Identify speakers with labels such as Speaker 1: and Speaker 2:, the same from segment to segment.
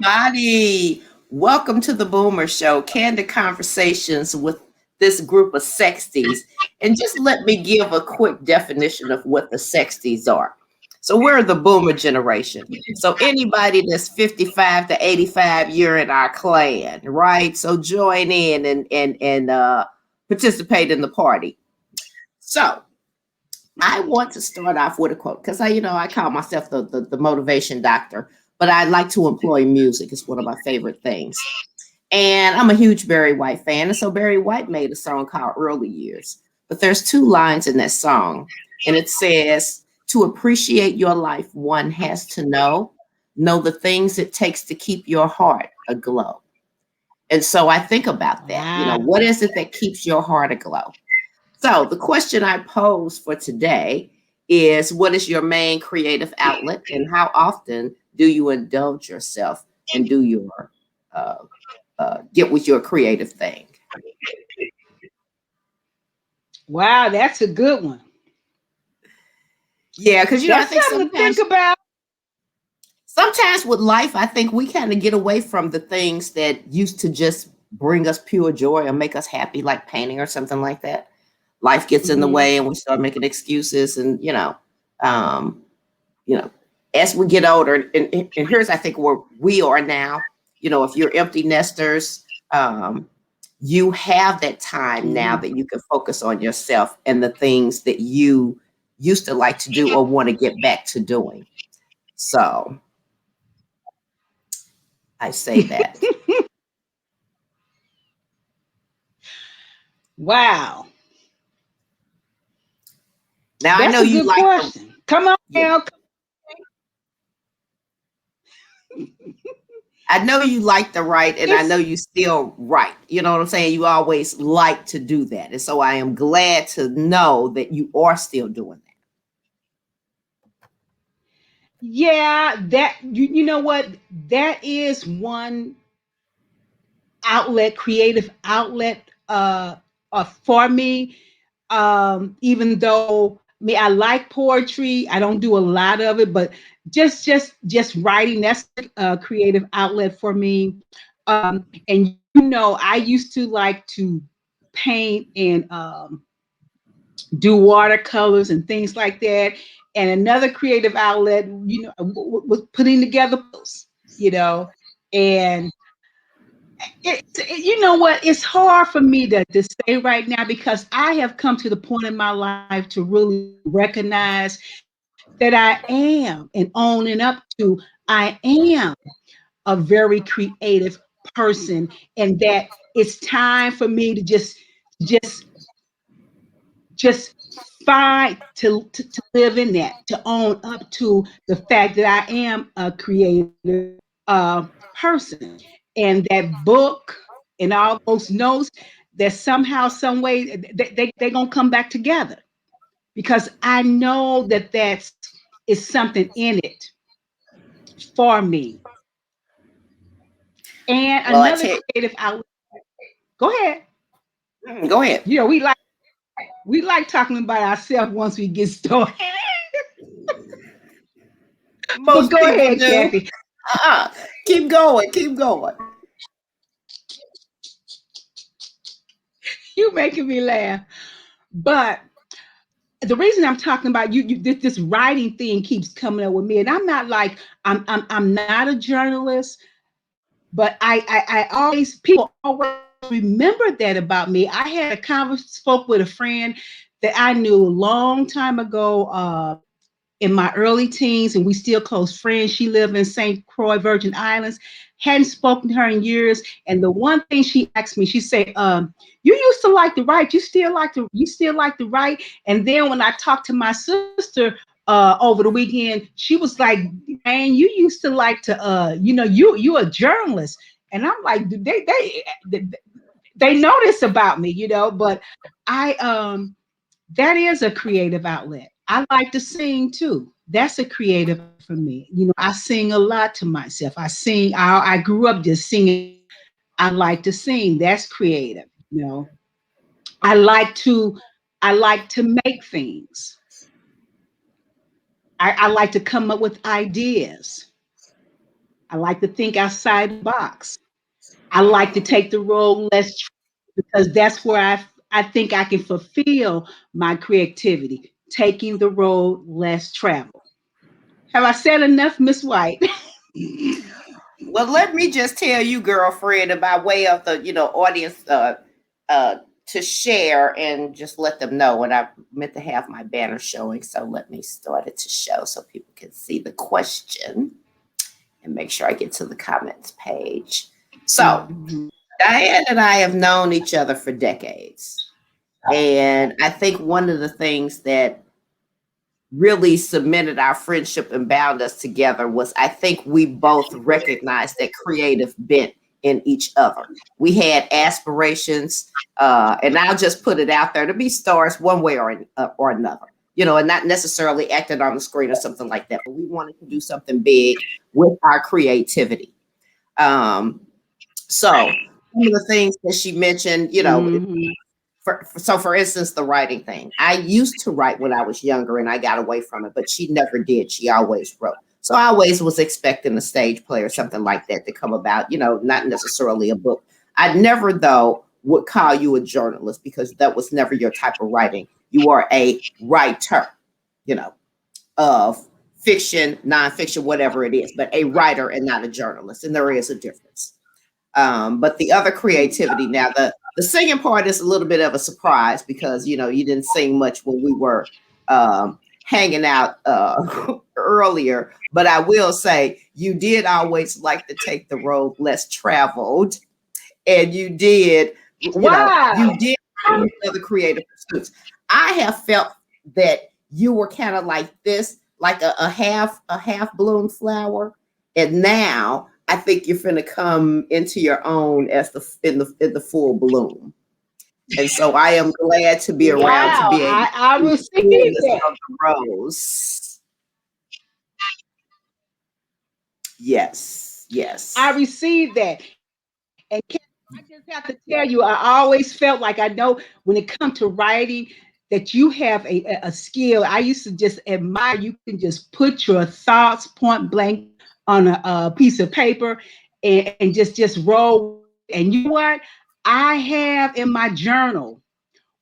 Speaker 1: everybody. Welcome to the boomrz Show, candid conversations with this group of sexties. And just let me give a quick definition of what the sexties are. So we're the boomer generation. So anybody that's 55 to 85, you're in our clan, right? So join in and participate in the party. So I want to start off with a quote because I call myself the motivation doctor, but I like to employ music. It's one of my favorite things. And I'm a huge Barry White fan. And so Barry White made a song called Early Years. But there's two lines in that song. And it says, to appreciate your life, one has to know the things it takes to keep your heart aglow. And so I think about that.
Speaker 2: Wow.
Speaker 1: What is it that keeps your heart aglow? So the question I pose for today is, what is your main creative outlet, and how often do you indulge yourself and do your get with your creative thing?
Speaker 2: Wow, that's a good one.
Speaker 1: Yeah, because I
Speaker 2: That's
Speaker 1: think
Speaker 2: something to think about.
Speaker 1: sometimes with life, I think we kind of get away from the things that used to just bring us pure joy or make us happy, like painting or something like that. Life gets in the
Speaker 2: Mhm.
Speaker 1: way and we start making excuses and um, you know, as we get older, and here's I think where we are now. If you're empty nesters, you have that time now
Speaker 2: Mhm.
Speaker 1: that you can focus on yourself and the things that you used to like to do or want to get back to doing. So I say that.
Speaker 2: Wow,
Speaker 1: Now I
Speaker 2: that's
Speaker 1: know
Speaker 2: a
Speaker 1: you
Speaker 2: good
Speaker 1: like the
Speaker 2: question. Come on
Speaker 1: yeah,
Speaker 2: now.
Speaker 1: I know you like to write, and I know
Speaker 2: It's
Speaker 1: you still write. You know what I'm saying? You always like to do that. And so I am glad to know that you are still doing
Speaker 2: yeah, that you know what? That is one outlet, creative outlet for me. Even though me, I like poetry. I don't do a lot of it, but just writing, that's a creative outlet for me. And I used to like to paint and do watercolors and things like that. And another creative outlet, was putting together puzzles, and you know what? It's hard for me to say right now because I have come to the point in my life to really recognize that I am and owning up to I am a very creative person, and that it's time for me to just just fight to live in that, to own up to the fact that I am a creative person, and that book and all those notes, that somehow some way they're gonna come back together, because I know that that's is something in it for me. And
Speaker 1: that. Well, I
Speaker 2: another
Speaker 1: tell
Speaker 2: creative outlet. Go ahead.
Speaker 1: go ahead.
Speaker 2: We like talking about ourselves once we get started. But
Speaker 1: Most
Speaker 2: go
Speaker 1: people
Speaker 2: ahead,
Speaker 1: do.
Speaker 2: Kathy.
Speaker 1: Uh-uh. Keep going. Keep going.
Speaker 2: You making me laugh. But the reason I'm talking about this writing thing keeps coming up with me, and I'm not like I'm not a journalist, but I always people always remember that about me. I had a conversation, spoke with a friend that I knew a long time ago, in my early teens, and we still close friends. She lived in St. Croix, Virgin Islands. Hadn't spoken to her in years. And the one thing she asked me, she said, "You used to like to write. You still like to write." And then when I talked to my sister over the weekend, she was like, "Man, you used to like to, you a journalist." And I'm like, they know this about me, but I that is a creative outlet. I like to sing too. That's a creative for me. I sing a lot to myself. I sing. I grew up just singing. I like to sing. That's creative. I like to. I like to make things. I like to come up with ideas. I like to think outside the box. I like to take the road less because that's where I think I can fulfill my creativity, taking the road less traveled. Have I said enough, Miss White?
Speaker 1: Well, let me just tell you, girlfriend, and by way of the audience, uh, to share and just let them know. And I meant to have my banner showing, so let me start it to show so people can see the question and make sure I get to the comments page. So,
Speaker 2: Mhm.
Speaker 1: Diane and I have known each other for decades, and I think one of the things that really cemented our friendship and bound us together was I think we both recognized that creative bent in each other. We had aspirations, and I'll just put it out there to be stars one way or another, and not necessarily acting on the screen or something like that. But we wanted to do something big with our creativity. Um, so some of the things that she mentioned,
Speaker 2: Mhm.
Speaker 1: for instance, the writing thing. I used to write when I was younger and I got away from it, but she never did. She always wrote. So I always was expecting a stage play or something like that to come about, not necessarily a book. I never, though, would call you a journalist because that was never your type of writing. You are a writer, you know, of fiction, nonfiction, whatever it is, but a writer and not a journalist. And there is a difference. But the other creativity now, the singing part is a little bit of a surprise because you didn't sing much when we were hanging out earlier. But I will say you did always like to take the road less traveled, and
Speaker 2: Wow.
Speaker 1: you did other creative pursuits. I have felt that you were kind of like this, like a half bloomed flower, and now I think you're finna come into your own as in the full bloom. And so I am glad to be around to
Speaker 2: Wow.
Speaker 1: be able
Speaker 2: I
Speaker 1: to
Speaker 2: received
Speaker 1: see this
Speaker 2: that.
Speaker 1: of the rose. Yes,
Speaker 2: I
Speaker 1: yes.
Speaker 2: received that. And Kim, I just have to tell you, I always felt like I know when it comes to writing that you have a skill. I used to just admire you can just put your thoughts point blank on a piece of paper and just roll. And you know what? I have in my journal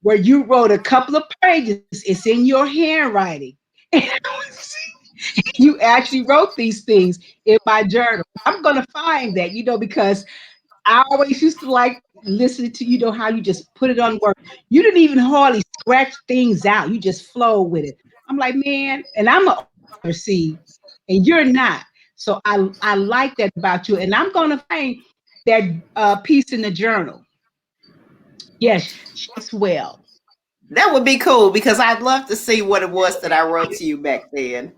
Speaker 2: where you wrote a couple of pages. It's in your handwriting. You actually wrote these things in my journal. I'm gonna find that, because I always used to like listening to how you just put it on work. You didn't even hardly scratch things out. You just flow with it. I'm like, man, and I'm a oversee, and you're not. So I like that about you, and I'm gonna find that piece in the journal. Yes, as well.
Speaker 1: That would be cool because I'd love to see what it was that I wrote to you back then.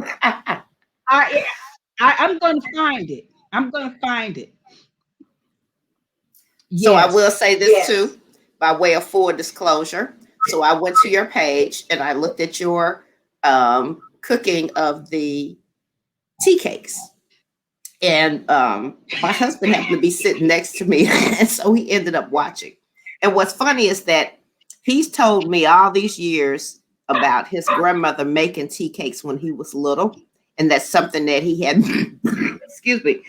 Speaker 2: I, I'm gonna find it. I'm gonna find it.
Speaker 1: So I
Speaker 2: Yes.
Speaker 1: will say this too, by way of full disclosure. So I went to your page and I looked at your cooking of the tea cakes. And my husband happened to be sitting next to me, and so he ended up watching. And what's funny is that he's told me all these years about his grandmother making tea cakes when he was little, and that's something that he had, excuse me,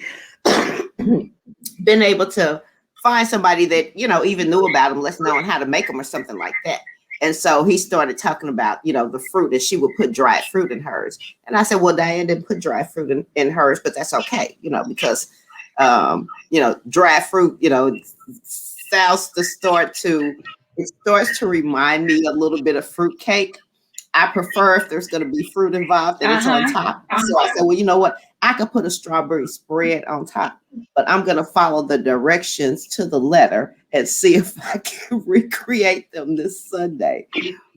Speaker 1: been able to find somebody that even knew about them, less knowing how to make them or something like that. And so he started talking about the fruit, and she would put dried fruit in hers. And I said, well, Diane didn't put dried fruit in hers, but that's okay, because dried fruit, sounds to start to it starts to remind me a little bit of fruit cake. I prefer if there's going to be fruit involved and
Speaker 2: Uh
Speaker 1: it's on
Speaker 2: huh.
Speaker 1: top. So I said, well, you know what? I could put a strawberry spread on top, but I'm going to follow the directions to the letter and see if I can recreate them this Sunday.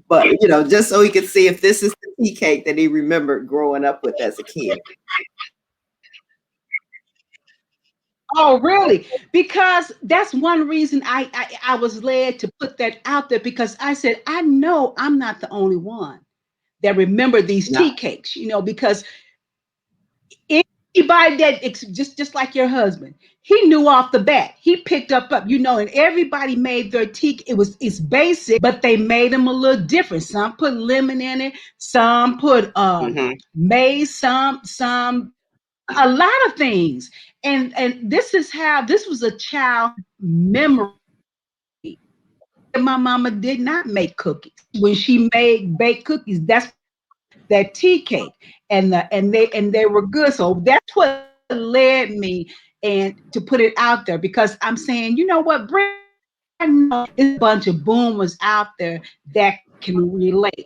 Speaker 1: But, just so he could see if this is the tea cake that he remembered growing up with as a kid.
Speaker 2: Oh, really? Because that's one reason I was led to put that out there because I said, I know I'm not the only one that remember these
Speaker 1: No.
Speaker 2: tea cakes, because anybody that just like your husband, he knew off the bat. He picked up, and everybody made their tea. It's basic, but they made them a little different. Some put lemon in it, some put
Speaker 1: Hmm.
Speaker 2: maize, some a lot of things. And this is how this was a child memory. My mama did not make cookies. When she made baked cookies, that's that tea cake, and they were good. So that's what led me and to put it out there, because I'm saying, you know what, Brent, I know it's a bunch of boomers out there that can relate.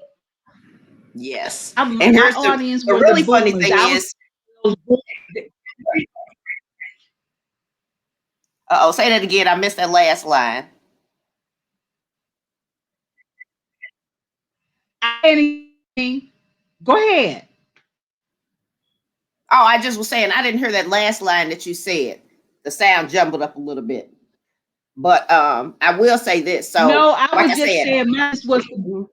Speaker 1: Yes.
Speaker 2: My
Speaker 1: And here's
Speaker 2: audience
Speaker 1: the
Speaker 2: were the
Speaker 1: really funny
Speaker 2: boomers.
Speaker 1: thing
Speaker 2: I was
Speaker 1: is,
Speaker 2: those boomers.
Speaker 1: oh, say that again. I missed that last line.
Speaker 2: Anything. Go ahead.
Speaker 1: Oh, I just was saying I didn't hear that last line that you said. The sound jumbled up a little bit. But I will say this. So,
Speaker 2: No, I
Speaker 1: like
Speaker 2: was
Speaker 1: I
Speaker 2: just
Speaker 1: said,
Speaker 2: saying mine was
Speaker 1: mhm,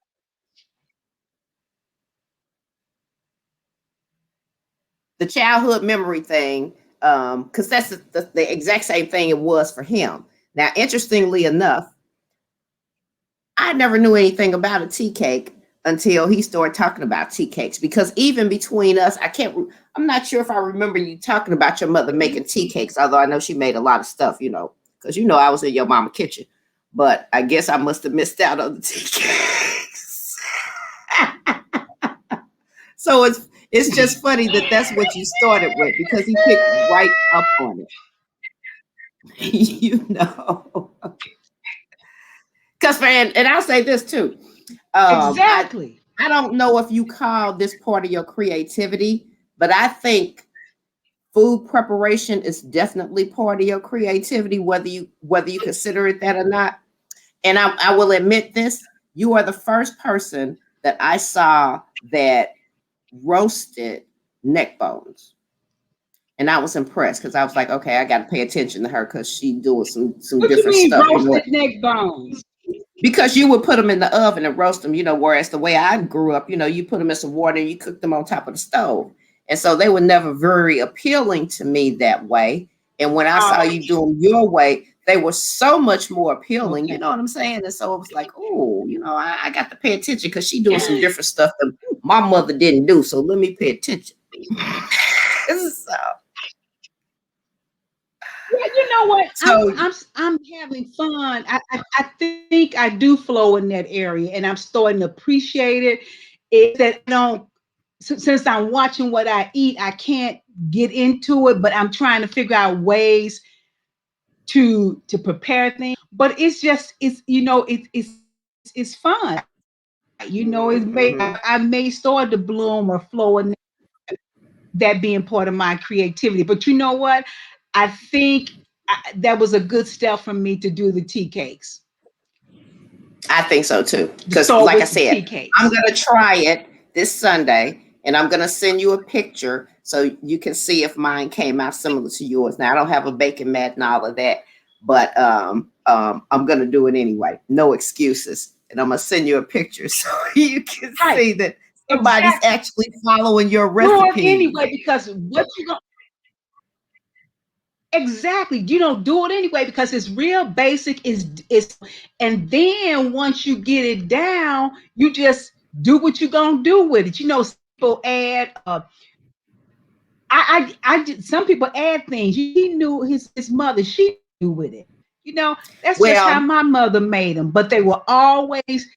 Speaker 1: the childhood memory thing, because that's the exact same thing it was for him. Now, interestingly enough, I never knew anything about a tea cake until he started talking about tea cakes. Because even between us, I'm not sure if I remember you talking about your mother making tea cakes, although I know she made a lot of stuff, because I was in your mama kitchen. But I guess I must have missed out on the tea cakes. So it's just funny that that's what you started with, because he picked right up on it. you know, because and I'll say this too. I
Speaker 2: exactly.
Speaker 1: I don't know if you call this part of your creativity, but I think food preparation is definitely part of your creativity, whether you consider it that or not. And I will admit this: you are the first person that I saw that roasted neck bones. And I was impressed, because I was like, okay, I got to pay attention to her, because she doing some
Speaker 2: What you
Speaker 1: different
Speaker 2: mean
Speaker 1: stuff,
Speaker 2: roasted neck bones?
Speaker 1: because you would put them in the oven and roast them, whereas the way I grew up, you put them in some water and you cook them on top of the stove. And so they were never very appealing to me that way. And when I saw
Speaker 2: Oh,
Speaker 1: you do them your way, they were so much more appealing. You
Speaker 2: okay.
Speaker 1: know what I'm saying? And so it was like, oh, I got to pay attention, because she doing some different stuff that my mother didn't do. So let me pay attention. so,
Speaker 2: Yeah, you know what?
Speaker 1: so
Speaker 2: I'm having fun. I think I do flow in that area, and I'm starting to appreciate it. It's that I don't since I'm watching what I eat, I can't get into it, but I'm trying to figure out ways to prepare things. But it's just it's fun. It's made
Speaker 1: mhm.
Speaker 2: I may start to bloom or flow in that being part of my creativity. But you know what? I think that was a good step for me to do the tea cakes,
Speaker 1: I think so too.
Speaker 2: to
Speaker 1: Because,
Speaker 2: start
Speaker 1: like I
Speaker 2: with the
Speaker 1: said,
Speaker 2: tea
Speaker 1: I'm
Speaker 2: cakes.
Speaker 1: going to try it this Sunday, and I'm going to send you a picture so you can see if mine came out similar to yours. Now, I don't have a baking mat and all of that, but I'm going to do it anyway. No excuses. And I'm going to send you a picture so you can
Speaker 2: Right.
Speaker 1: see that somebody's
Speaker 2: Exactly.
Speaker 1: actually following your
Speaker 2: Do it
Speaker 1: recipe.
Speaker 2: anyway because what you going exactly, do it anyway because it's real basic is and then once you get it down, you just do what you're gonna do with it. People add I did some people add things. He knew his mother, she knew with it. That's just how
Speaker 1: Well,
Speaker 2: my mother made them, but they were always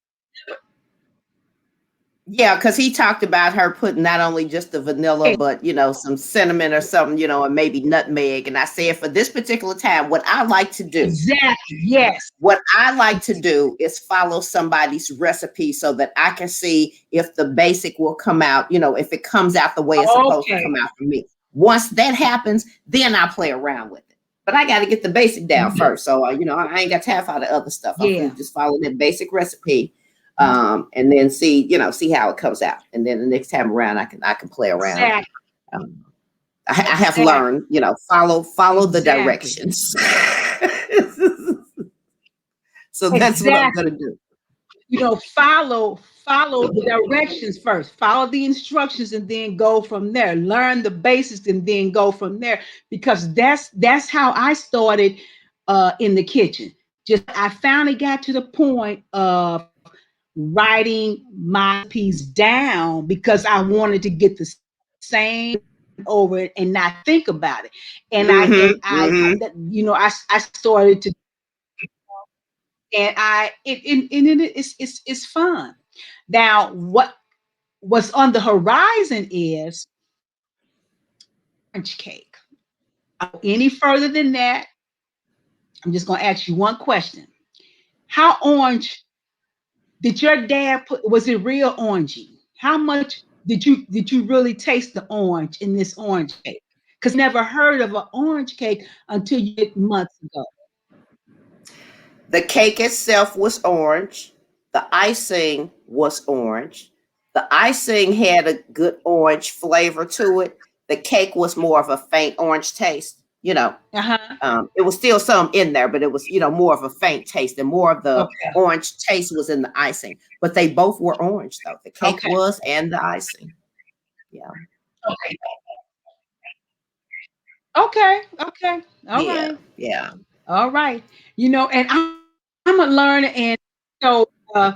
Speaker 1: yeah, because he talked about her putting not only just the vanilla, but some cinnamon or something, and maybe nutmeg. And I said, for this particular time,
Speaker 2: exactly, yes.
Speaker 1: what I like to do is follow somebody's recipe so that I can see if the basic will come out, if it comes out the way it's supposed to
Speaker 2: Okay.
Speaker 1: come out for me. Once that happens, then I play around with it. But I got to get the basic down
Speaker 2: Yeah.
Speaker 1: first. So, I ain't got time for all the other stuff. I'm
Speaker 2: Yeah.
Speaker 1: finna just follow that basic recipe, and then see how it comes out. And then the next time around, I can play around.
Speaker 2: Exactly.
Speaker 1: Um, I have
Speaker 2: Exactly.
Speaker 1: learned, follow the
Speaker 2: Exactly.
Speaker 1: directions. So that's what I'm
Speaker 2: Exactly.
Speaker 1: gonna do.
Speaker 2: Follow the directions first. Follow the instructions and then go from there. Learn the basics and then go from there. Because that's how I started in the kitchen. Just I finally got to the point of writing my piece down because I wanted to get the same. over it and not think about it. And
Speaker 1: Mm-hmm. Mm-hmm.
Speaker 2: I started to, and it's fun. Now, what's on the horizon is orange cake. Any further than that, I'm just going to ask you one question. How orange did your dad put? Was it real orangey? How much did you really taste the orange in this orange cake? Because never heard of an orange cake until you did months ago.
Speaker 1: The cake itself was orange. The icing was orange. The icing had a good orange flavor to it. The cake was more of a faint orange taste.
Speaker 2: Uh-huh.
Speaker 1: It was still some in there, but it was, more of a faint taste, and more of the
Speaker 2: Okay.
Speaker 1: orange taste was in the icing. But they both were orange, though. The cake
Speaker 2: Okay.
Speaker 1: was, and the icing. Yeah.
Speaker 2: Okay. Okay. Okay. All
Speaker 1: Yeah.
Speaker 2: right.
Speaker 1: Yeah.
Speaker 2: All right. And I'm a learner, and so uh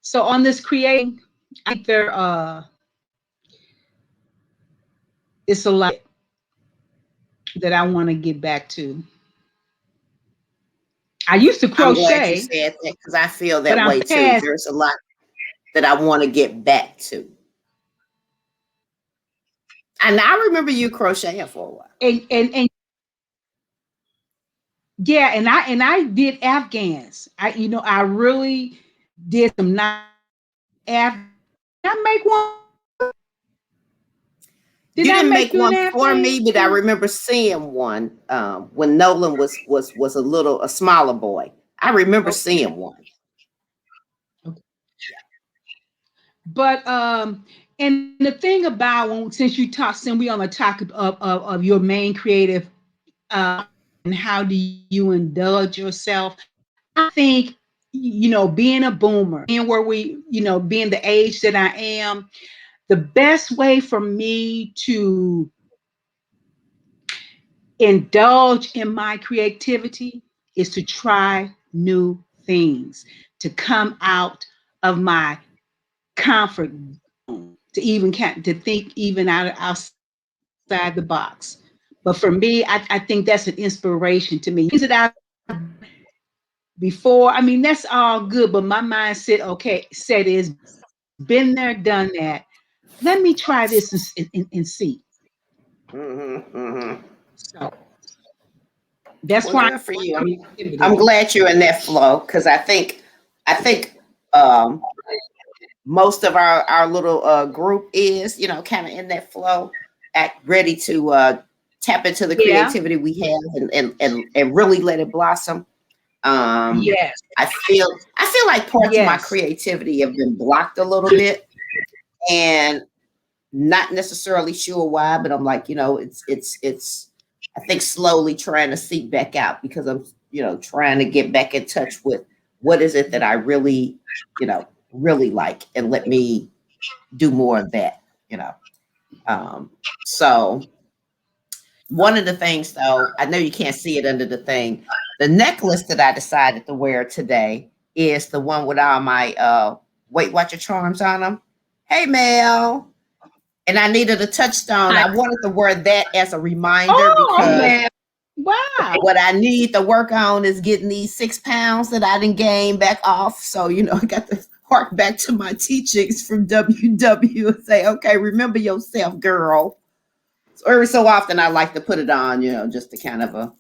Speaker 2: so on this creating, I think it's a lot that I want to get back to. I used to
Speaker 1: I'm glad you
Speaker 2: crochet,
Speaker 1: said that because I feel
Speaker 2: but
Speaker 1: that
Speaker 2: I'm
Speaker 1: way too.
Speaker 2: past.
Speaker 1: There's a lot that I want to get back to. And I remember you crocheting for a while.
Speaker 2: And yeah, and I did Afghans. I really did some nice Afghans. Did I make one? Did
Speaker 1: You
Speaker 2: I
Speaker 1: didn't
Speaker 2: make
Speaker 1: make
Speaker 2: you an
Speaker 1: one for
Speaker 2: Afghan?
Speaker 1: me, but I remember seeing one when Nolan was a smaller boy. I remember
Speaker 2: Okay.
Speaker 1: seeing one.
Speaker 2: Okay. But and the thing about since you talk, since we on the topic of your main creative, and how do you indulge yourself? I think being a boomer, being where being the age that I am, the best way for me to indulge in my creativity is to try new things, to come out of my comfort zone, to think even outside the box. But for me, I think that's an inspiration to me. Things that I before, I mean, that's all good, but my mindset, okay, said is been there, done that. Let me try this and see.
Speaker 1: Hmm.
Speaker 2: So that's
Speaker 1: Well,
Speaker 2: why
Speaker 1: good for you. I'm
Speaker 2: creativity.
Speaker 1: glad you're in that flow because I think um, most of our little group is kind of in that flow, act ready to tap into the
Speaker 2: Yeah.
Speaker 1: creativity we have and really let it blossom. Um,
Speaker 2: Yes.
Speaker 1: I feel like parts of my
Speaker 2: Yes.
Speaker 1: creativity have been blocked a little bit, and not necessarily sure why, but I'm like, it's I think slowly trying to seek back out because I'm trying to get back in touch with what is it that I really really like, and let me do more of that. You know, so one of the things, though, I know you can't see it under the thing. The necklace that I decided to wear today is the one with all my Weight Watcher charms on them. Hey, Mel. And I needed a touchstone.
Speaker 2: Hi.
Speaker 1: I wanted to wear that as a reminder
Speaker 2: Oh
Speaker 1: because
Speaker 2: man. Wow.
Speaker 1: what I need to work on is getting these 6 pounds that I didn't gain back off. So, I got to hark back to my teachings from WW and say, okay, remember yourself, girl. So every so often I like to put it on, just to kind of a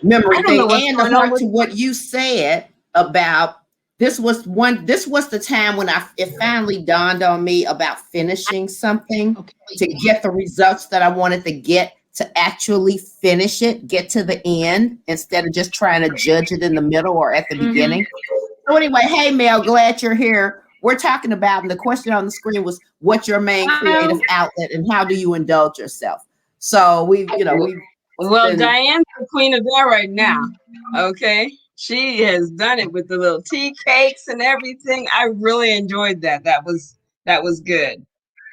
Speaker 1: memory
Speaker 3: I don't know
Speaker 1: thing,
Speaker 3: what's
Speaker 1: and to
Speaker 3: going on
Speaker 1: hark
Speaker 3: with.
Speaker 1: to what you said about this was the time when it finally dawned on me about finishing something
Speaker 2: Okay.
Speaker 1: to get the results that I wanted to get, to actually finish it, get to the end instead of just trying to judge it in the middle or at the
Speaker 2: Mm-hmm.
Speaker 1: beginning. So anyway, hey Mel, glad you're here. We're talking about, and the question on the screen was, what's your main creative
Speaker 2: Well,
Speaker 1: outlet and how do you indulge yourself? So we've
Speaker 3: Well,
Speaker 1: been.
Speaker 3: Diane's the queen of that right now. Okay. She has done it with the little tea cakes and everything. I really enjoyed that. That was good.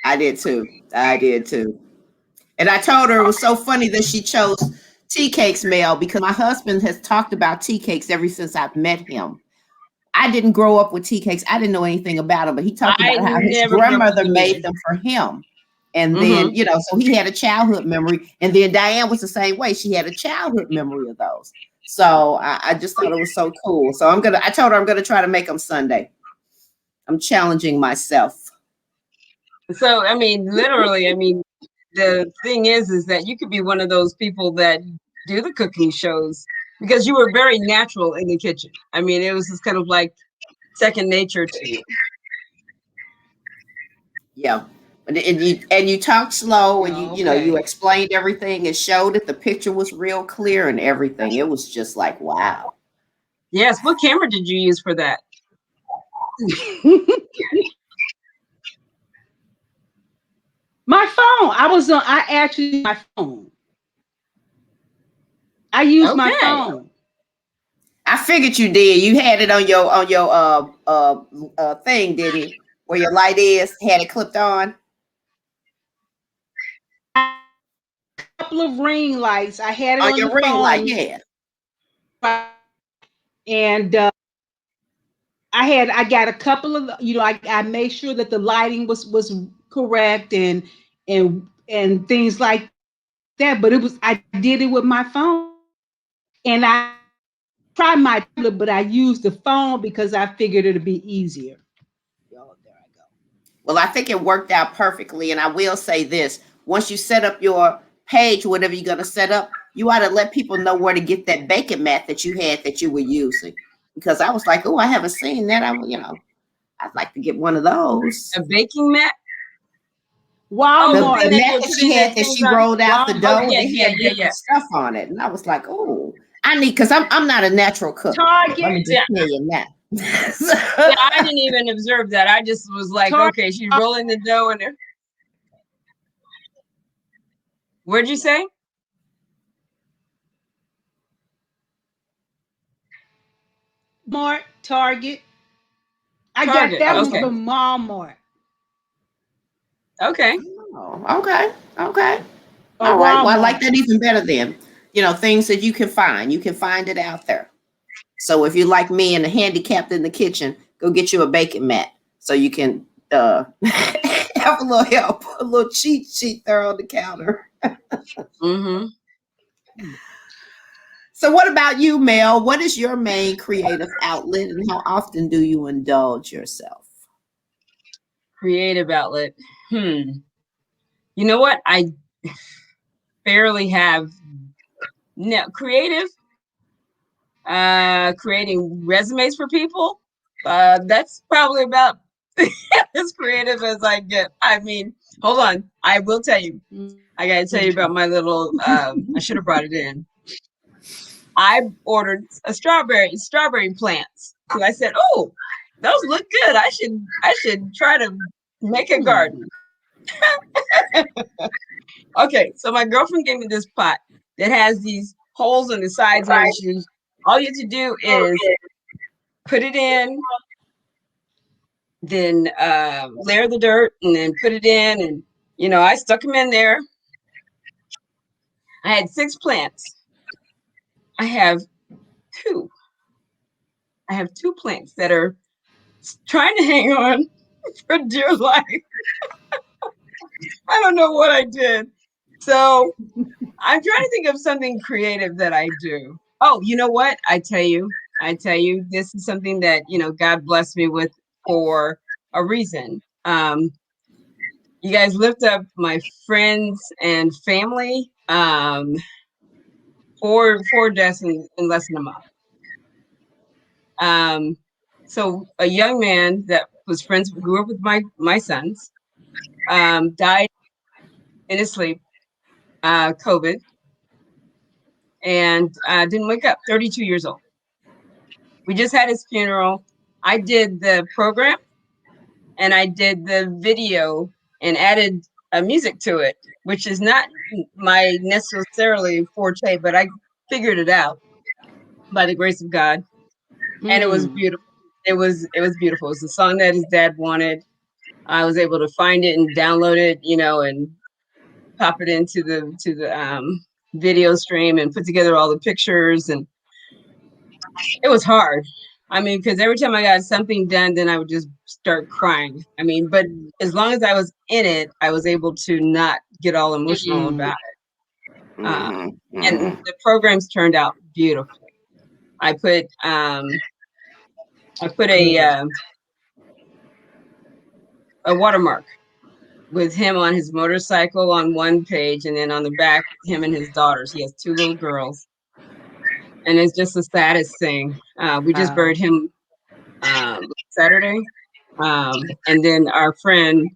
Speaker 1: I did too. I did too. And I told her it was so funny that she chose tea cakes, Mel, because my husband has talked about tea cakes ever since I've met him. I didn't grow up with tea cakes. I didn't know anything about them, but he talked
Speaker 3: I
Speaker 1: about how his
Speaker 3: never grew up with
Speaker 1: grandmother
Speaker 3: them
Speaker 1: made
Speaker 3: either.
Speaker 1: them for him. And then, you know, so he had a childhood memory. And then Diane was the same way. She had a childhood memory of those. So I just thought it was so cool. So I told her I'm gonna try to make them Sunday. I'm challenging myself.
Speaker 3: So I mean, literally, I mean, the thing is that you could be one of those people that do the cooking shows because you were very natural in the kitchen. I mean, it was just kind of like second nature to you.
Speaker 1: Yeah. And you talked slow and
Speaker 2: Oh,
Speaker 1: you know, you
Speaker 2: okay.
Speaker 1: explained everything and showed it. The picture was real clear and everything. It was just like, wow.
Speaker 3: Yes. What camera did you use for that?
Speaker 2: My phone. I actually my phone. I use my
Speaker 3: Okay.
Speaker 2: phone.
Speaker 1: I figured you did. You had it on your thing, didn't you? Where your light is, had it clipped on.
Speaker 2: A couple of ring lights. I had it
Speaker 1: On
Speaker 2: on
Speaker 1: your
Speaker 2: the
Speaker 1: ring light,
Speaker 2: phone,
Speaker 1: yeah.
Speaker 2: and I got a couple of, you know, I made sure that the lighting was correct and things like that. But I did it with my phone, and I tried my tablet, but I used the phone because I figured it'd be easier. Oh, there I go.
Speaker 1: Well, I think it worked out perfectly. And I will say this, once you set up your page, whatever you're gonna set up, you ought to let people know where to get that bacon mat that you had that you were using. Because I was like, oh, I haven't seen that. I'd like to get one of those.
Speaker 3: A baking mat. Oh, the
Speaker 1: The
Speaker 3: thing
Speaker 2: Walmart,
Speaker 3: that
Speaker 1: mat
Speaker 3: you're
Speaker 1: that
Speaker 3: putting
Speaker 1: she
Speaker 3: the
Speaker 1: had that
Speaker 3: things
Speaker 1: she
Speaker 3: on.
Speaker 1: rolled out the
Speaker 3: Oh
Speaker 1: dough,
Speaker 3: yeah,
Speaker 1: they
Speaker 3: yeah,
Speaker 1: had
Speaker 3: yeah, yeah.
Speaker 1: different stuff on it. And I was like, oh, I need because I'm not a natural cook. Let
Speaker 2: Target,
Speaker 1: me just
Speaker 3: Yeah,
Speaker 1: tell you that.
Speaker 3: yeah. I didn't even observe that. I just was like,
Speaker 2: Target,
Speaker 3: okay, she's rolling the dough in there. Where'd you say?
Speaker 2: Target. I got
Speaker 3: Target.
Speaker 2: that one
Speaker 3: Okay.
Speaker 1: Okay.
Speaker 2: from Walmart
Speaker 3: Okay.
Speaker 1: Oh, okay. Okay.
Speaker 2: or
Speaker 1: All right. Well, I like
Speaker 2: Walmart.
Speaker 1: that even better then. You know, things that you can find. You can find it out there. So if you're like me and handicapped in the kitchen, go get you a bacon mat so you can have a little help, a little cheat sheet there on the counter.
Speaker 3: Mm-hmm.
Speaker 1: So what about you, Mel? What is your main creative outlet and how often do you indulge yourself?
Speaker 3: Creative outlet. You know what? I barely have no creative. Creating resumes for people. That's probably about as creative as I get. I mean, hold on. I will tell you. I got to tell you about my little. I should have brought it in. I ordered a strawberry plants because I said, "Oh, those look good. I should try to make a garden." Okay, so my girlfriend gave me this pot that has these holes on the sides and everything. All you have to do is put it in, then layer the dirt, and then put it in, and I stuck them in there. I had 6 plants. I have two. I have 2 plants that are trying to hang on for dear life. I don't know what I did. So I'm trying to think of something creative that I do. Oh, you know what? I tell you, this is something that, God blessed me with for a reason. You guys lift up my friends and family. Four deaths in less than a month. So a young man that was grew up with my sons, died in his sleep, COVID, and didn't wake up. 32 years old. We just had his funeral. I did the program and I did the video and added music to it, which is not my necessarily forte, but I figured it out by the grace of God, and it was
Speaker 2: Hmm.
Speaker 3: beautiful. It was beautiful. It was a song that his dad wanted. I was able to find it and download it, and pop it into the video stream and put together all the pictures, and it was hard. I mean, because every time I got something done, then I would just start crying. I mean, but as long as I was in it, I was able to not get all emotional about it. And the programs turned out beautifully. I put a watermark with him on his motorcycle on one page, and then on the back, him and his daughters. He has 2 little girls, and it's just the saddest thing. We just buried him Saturday, and then our friend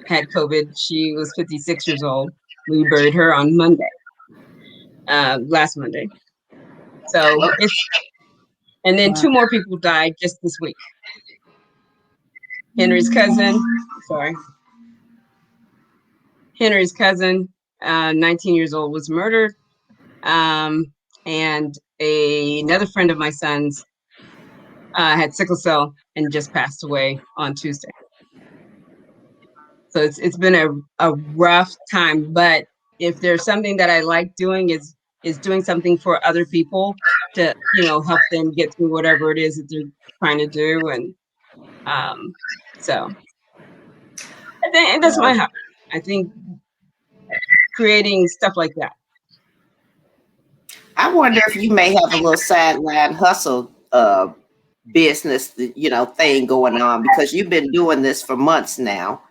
Speaker 3: had COVID. She was 56 years old. We buried her on Monday, last Monday. So and then 2 more people died just this week. Henry's cousin, 19 years old, was murdered. And another friend of my son's had sickle cell and just passed away on Tuesday. So it's been a rough time, but if there's something that I like doing is doing something for other people to, help them get through whatever it is that they're trying to do. And so I think that's my hobby. I think creating stuff like that.
Speaker 1: I wonder if you may have a little sideline hustle business, thing going on, because you've been doing this for months now,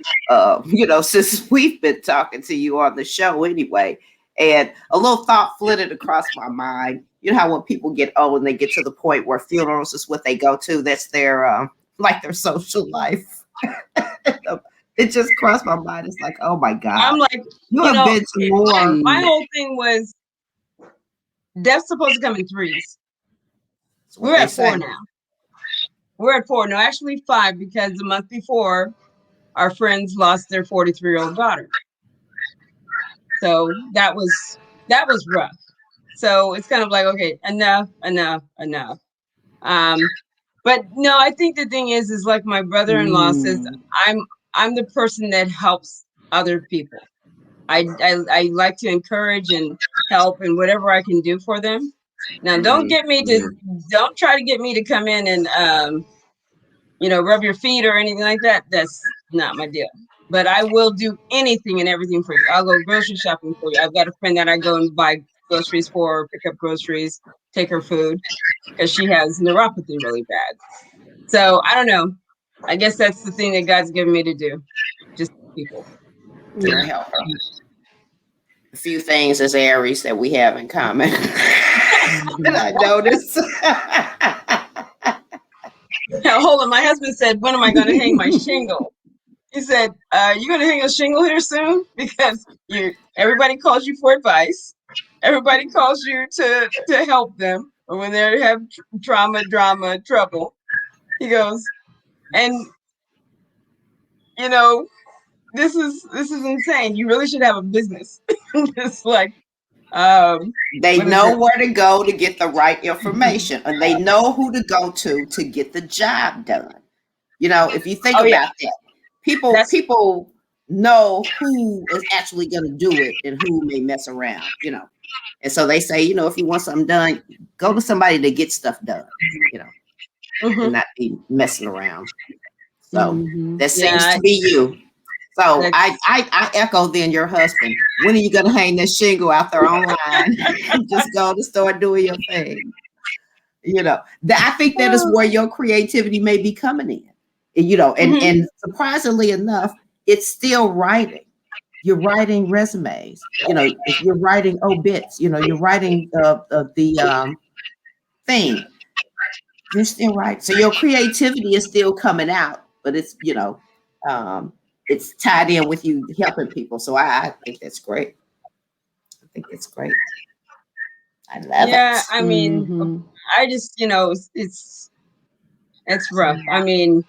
Speaker 1: since we've been talking to you on the show anyway. And a little thought flitted across my mind. You know how when people get old and they get to the point where funerals is what they go to, that's their their social life. It just crossed my mind. It's like, oh my God. I'm
Speaker 3: like,
Speaker 1: you have been to more.
Speaker 3: My whole thing was death's supposed to come in 3s. We're at 4 now. We're at 4. No, actually 5, because the month before, our friends lost their 43-year-old daughter. So that was rough. So it's kind of like, okay, enough. But no, I think the thing is like my brother-in-law says, I'm the person that helps other people. I like to encourage and help and whatever I can do for them. Now, don't try to get me to come in and rub your feet or anything like that. That's not my deal. But I will do anything and everything for you. I'll go grocery shopping for you. I've got a friend that I go and buy groceries for, pick up groceries, take her food, because she has neuropathy really bad. So I don't know. I guess that's the thing that God's given me to do. Just people.
Speaker 1: To help her. A few things as Aries that we have in common. And I noticed.
Speaker 3: Now, hold on. My husband said, when am I going to hang my shingle? He said, you're going to hang a shingle here soon? Because everybody calls you for advice. Everybody calls you to help them when they have drama, trouble. He goes, and, this is insane. You really should have a business. It's like,
Speaker 1: they know where to go to get the right information, and they know who to go to get the job done. If you think about that, people know who is actually going to do it and who may mess around, and so they say, if you want something done, go to somebody to get stuff done, and not be messing around. So that seems to be you. So I echo then your husband. When are you going to hang this shingle out there online? Just go to the store doing your thing. I think that is where your creativity may be coming in. And surprisingly enough, it's still writing. You're writing resumes. If you're writing obits. You're writing the thing. You're still writing. So your creativity is still coming out, but it's it's tied in with you helping people. So I think that's great. I think it's great. I love it.
Speaker 3: Yeah, I mean, I just, it's rough. I mean,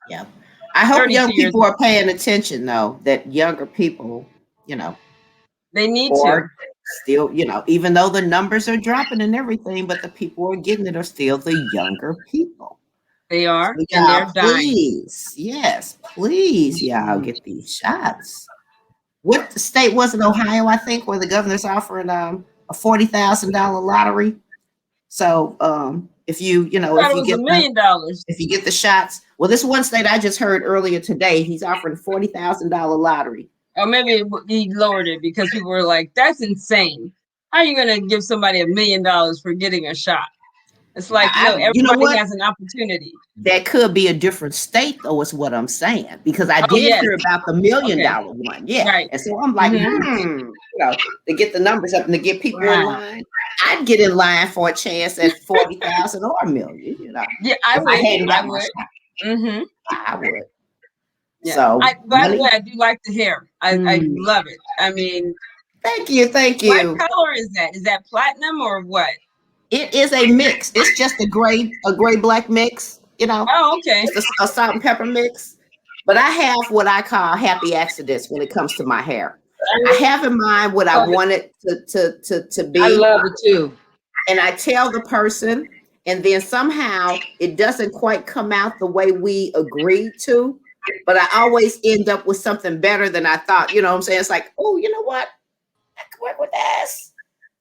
Speaker 1: yeah. I hope young people are paying attention, though, that younger people,
Speaker 3: they need to.
Speaker 1: Still, even though the numbers are dropping and everything, but the people who are getting it are still the younger people.
Speaker 3: They are, so and they're dying.
Speaker 1: Please, y'all get these shots. What state was it? Ohio, I think, where the governor's offering a $40,000 lottery. So if you know,
Speaker 3: I thought it was $1 million.
Speaker 1: if you get the shots, well, this one state I just heard earlier today, he's offering $40,000 lottery.
Speaker 3: Or maybe he lowered it because people were like, "That's insane. How are you going to give somebody $1 million for getting a shot?" It's like, no, everybody has an opportunity.
Speaker 1: That could be a different state, though, is what I'm saying, because I did hear about the $1 million one. Yeah.
Speaker 3: Right.
Speaker 1: And so I'm like, you know, to get the numbers up and to get people in line, I'd get in line for a chance at 40,000 or $1 million, you know.
Speaker 3: Yeah, I would. I would.
Speaker 1: I would.
Speaker 3: Yeah.
Speaker 1: So,
Speaker 3: by the way, I do like the hair. I love it. I mean,
Speaker 1: thank you.
Speaker 3: What color is that? Is that platinum or what?
Speaker 1: It is a mix. It's just a gray black mix, you know.
Speaker 3: Oh, okay.
Speaker 1: It's a salt and pepper mix. But I have what I call happy accidents when it comes to my hair. I have in mind what I want it to be.
Speaker 2: I love it too.
Speaker 1: And I tell the person, and then somehow it doesn't quite come out the way we agreed to. But I always end up with something better than I thought. You know what I'm saying? It's like, oh, you know what? I can work with this.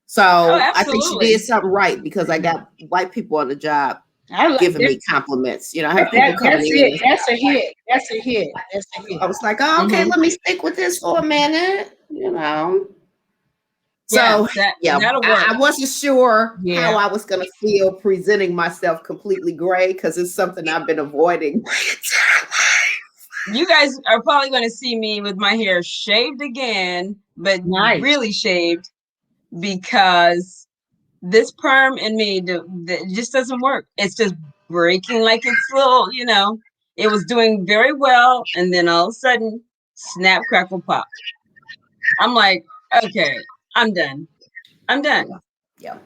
Speaker 1: So I think she did something right, because I got white people on the job giving me compliments. You know, I have people coming in.
Speaker 2: That's a hit. That's a hit. That's a hit.
Speaker 1: I was like, oh, okay, let me stick with this for a minute. You know. So that'll work. I wasn't sure how I was going to feel presenting myself completely gray, because it's something I've been avoiding.
Speaker 3: You guys are probably going to see me with my hair shaved again, but really shaved, because this perm in me it just doesn't work. It's just breaking like it's little, you know. It was doing very well, and then all of a sudden, snap, crackle, pop. I'm like, okay, I'm done. Yeah.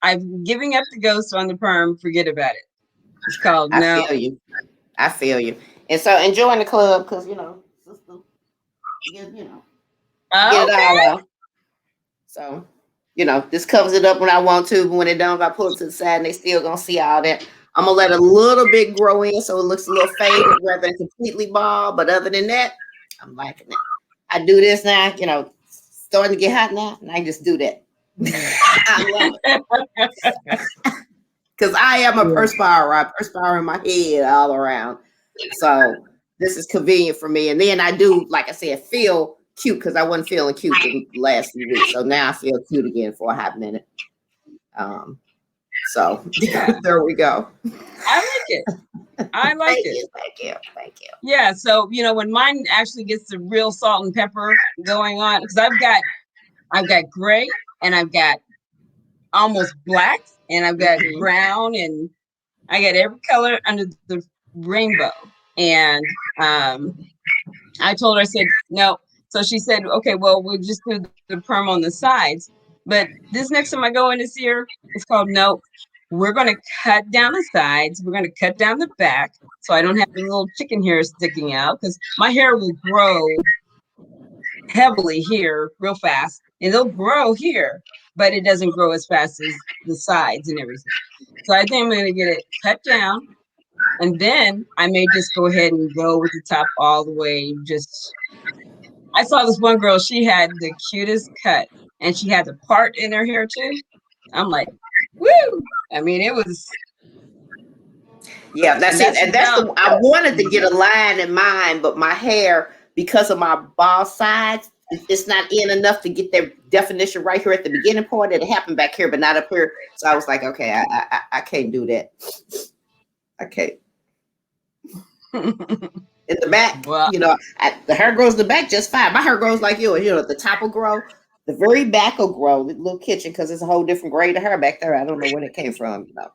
Speaker 3: I'm giving up the ghost on the perm. Forget about it. It's called
Speaker 1: I feel you. And so enjoying the club, because you know, sister, get it all out. So, you know, this covers it up when I want to, but when it don't, if I pull it to the side and they still gonna see all that, I'm gonna let a little bit grow in so it looks a little faded rather than completely bald. But other than that, I'm liking it. I do this now, you know, starting to get hot now, and I just do that. I love it. Because I am a perspirer. I perspire in my head all around. So this is convenient for me. And then I do, like I said, feel cute, because I wasn't feeling cute the last few weeks. So now I feel cute again for a hot minute. So there we go.
Speaker 3: I like it. Thank you. Yeah. So, you know, when mine actually gets the real salt and pepper going on, because I've got gray, and I've got almost black, and I've got brown, and I got every color under the rainbow. And I told her, I said, no. So she said, okay, well, we'll just do the perm on the sides. But this next time I go in to see her, it's called, no, we're going to cut down the sides. We're going to cut down the back, so I don't have the little chicken hair sticking out, because my hair will grow heavily here real fast, and it'll grow here, but it doesn't grow as fast as the sides and everything. So I think I'm going to get it cut down, and then I may just go ahead and go with the top all the way. I saw this one girl, she had the cutest cut, and she had the part in her hair too. I'm like, woo! I mean, it was.
Speaker 1: Yeah, that's it. And I wanted to get a line in mine, but my hair, because of my bald sides, it's not in enough to get that definition right here at the beginning part. It happened back here, but not up here. So I was like, okay, I can't do that. I can't. In the back, well, you know, the hair grows in the back just fine. My hair grows like yours. You know, the top will grow, the very back will grow. The little kitchen, because it's a whole different grade of hair back there. I don't know where it came from, you know.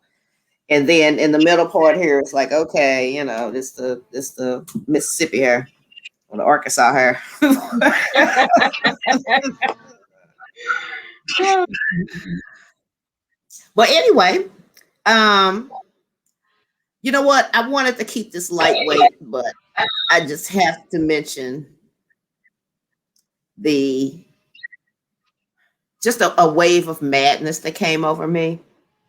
Speaker 1: And then in the middle part here, it's like, okay, you know, this the Mississippi hair or the Arkansas hair. But anyway, you know what? I wanted to keep this lightweight, but I just have to mention just a wave of madness that came over me